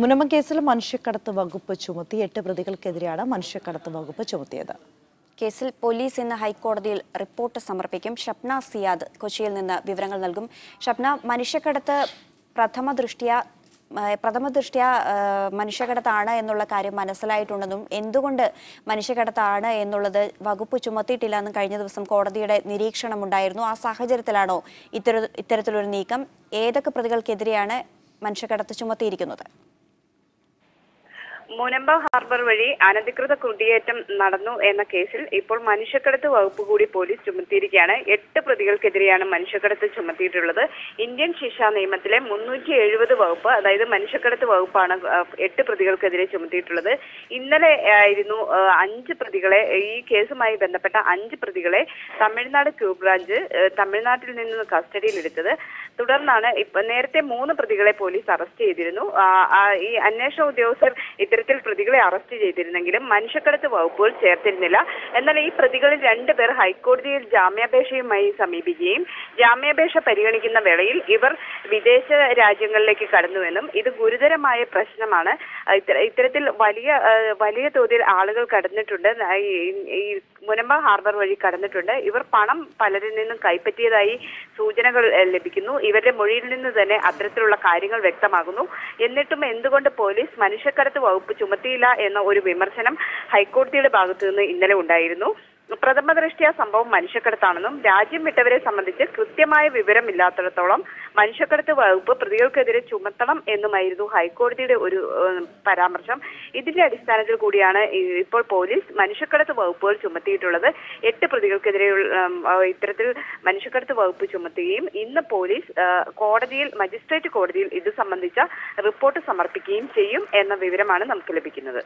മുനമ്പം കേസിൽ മനുഷ്യക്കടത്ത് വകുപ്പ് ചുമത്തി 8 പ്രതികൾക്കെതിരെയാണ് മനുഷ്യക്കടത്ത് വകുപ്പ് ചുമത്തിയത്. കേസിൽ പോലീസ് ഇന്ന് ഹൈക്കോടതിയിൽ റിപ്പോർട്ട് സമർപ്പിക്കും. ഷപ്ന സിയാദ് കൊച്ചിയിൽ നിന്ന് വിവരങ്ങൾ നൽകും. ഷപ്ന, മനുഷ്യക്കടത്ത് പ്രഥമ ദൃഷ്ട്യാ മനുഷ്യക്കടത്താണ് എന്നുള്ള കാര്യം മനസ്സിലായിട്ടുണ്ടെന്നും എന്തുകൊണ്ട് മനുഷ്യക്കടത്താണ് എന്നുള്ളത് വകുപ്പ് ചുമത്തിയിട്ടില്ല എന്നും കഴിഞ്ഞ ദിവസം കോടതിയുടെ നിരീക്ഷണമുണ്ടായിരുന്നു. ആ സാഹചര്യത്തിലാണോ ഇത്തരത്തിലൊരു നീക്കം? ഏതൊക്കെ പ്രതികൾക്കെതിരെയാണ് മനുഷ്യക്കടത്ത് ചുമത്തിയിരിക്കുന്നത്? മുനമ്പം ഹാർബർ വഴി അനധികൃത കുടിയേറ്റം നടന്നു എന്ന കേസിൽ ഇപ്പോൾ മനുഷ്യക്കടത്ത് വകുപ്പ് കൂടി പോലീസ് ചുമത്തിയിരിക്കുകയാണ്. 8 പ്രതികൾക്കെതിരെയാണ് മനുഷ്യക്കടത്ത് ചുമത്തിയിട്ടുള്ളത്. ഇന്ത്യൻ ശിക്ഷാ നിയമത്തിലെ 370 വകുപ്പ്, അതായത് മനുഷ്യക്കടത്ത് വകുപ്പാണ് 8 പ്രതികൾക്കെതിരെ ചുമത്തിയിട്ടുള്ളത്. ഇന്നലെ ആയിരുന്നു 5 പ്രതികളെ, ഈ കേസുമായി ബന്ധപ്പെട്ട 5 പ്രതികളെ തമിഴ്നാട് ക്യൂബ് ബ്രാഞ്ച് തമിഴ്നാട്ടിൽ നിന്ന് കസ്റ്റഡിയിലെടുത്തത്. തുടർന്നാണ് നേരത്തെ 3 പ്രതികളെ പോലീസ് അറസ്റ്റ് ചെയ്തിരുന്നു. ഈ അന്വേഷണ ഉദ്യോഗസ്ഥർ ഇത്തരത്തിൽ പ്രതികളെ അറസ്റ്റ് ചെയ്തിരുന്നെങ്കിലും മനുഷ്യക്കടത്ത് വകുപ്പുകൾ ചേർത്തിരുന്നില്ല. എന്നാൽ ഈ പ്രതികളിൽ 2 പേർ ഹൈക്കോടതിയിൽ ജാമ്യാപേക്ഷയുമായി സമീപിക്കുകയും ജാമ്യാപേക്ഷ പരിഗണിക്കുന്ന വേളയിൽ ഇവർ വിദേശ രാജ്യങ്ങളിലേക്ക് കടന്നുവെന്നും ഇത് ഗുരുതരമായ പ്രശ്നമാണ്, ഇത്തരത്തിൽ വലിയ തോതിൽ ആളുകൾ കടന്നിട്ടുണ്ട്, ഈ മുനമ്പം ഹാർബർ വഴി കടന്നിട്ടുണ്ട്, ഇവർ പണം പലരിൽ നിന്നും കൈപ്പറ്റിയതായി സൂചനകൾ ലഭിക്കുന്നു, ഇവരുടെ മൊഴിയിൽ നിന്ന് തന്നെ അത്തരത്തിലുള്ള കാര്യങ്ങൾ വ്യക്തമാകുന്നു. എന്നിട്ടും എന്തുകൊണ്ട് പോലീസ് മനുഷ്യക്കടത്ത് വകുപ്പ് ചുമത്തിയില്ല എന്ന ഒരു വിമർശനം ഹൈക്കോടതിയുടെ ഭാഗത്തു നിന്ന് ഇന്നലെ ഉണ്ടായിരുന്നു. പ്രഥമ ദൃഷ്ട്യാ സംഭവം മനുഷ്യക്കടത്താണെന്നും രാജ്യം വിട്ടവരെ സംബന്ധിച്ച് കൃത്യമായ വിവരമില്ലാത്തിടത്തോളം മനുഷ്യക്കടത്ത് വകുപ്പ് പ്രതികൾക്കെതിരെ ചുമത്തണം എന്നുമായിരുന്നു ഹൈക്കോടതിയുടെ ഒരു പരാമർശം. ഇതിന്റെ അടിസ്ഥാനത്തിൽ കൂടിയാണ് ഇപ്പോൾ പോലീസ് മനുഷ്യക്കടത്ത് വകുപ്പുകൾ ചുമത്തിയിട്ടുള്ളത്. 8 പ്രതികൾക്കെതിരെ ഇത്തരത്തിൽ മനുഷ്യക്കടത്ത് വകുപ്പ് ചുമത്തുകയും ഇന്ന് പോലീസ് മജിസ്ട്രേറ്റ് കോടതിയിൽ ഇത് സംബന്ധിച്ച റിപ്പോർട്ട് സമർപ്പിക്കുകയും ചെയ്യും എന്ന വിവരമാണ് നമുക്ക് ലഭിക്കുന്നത്.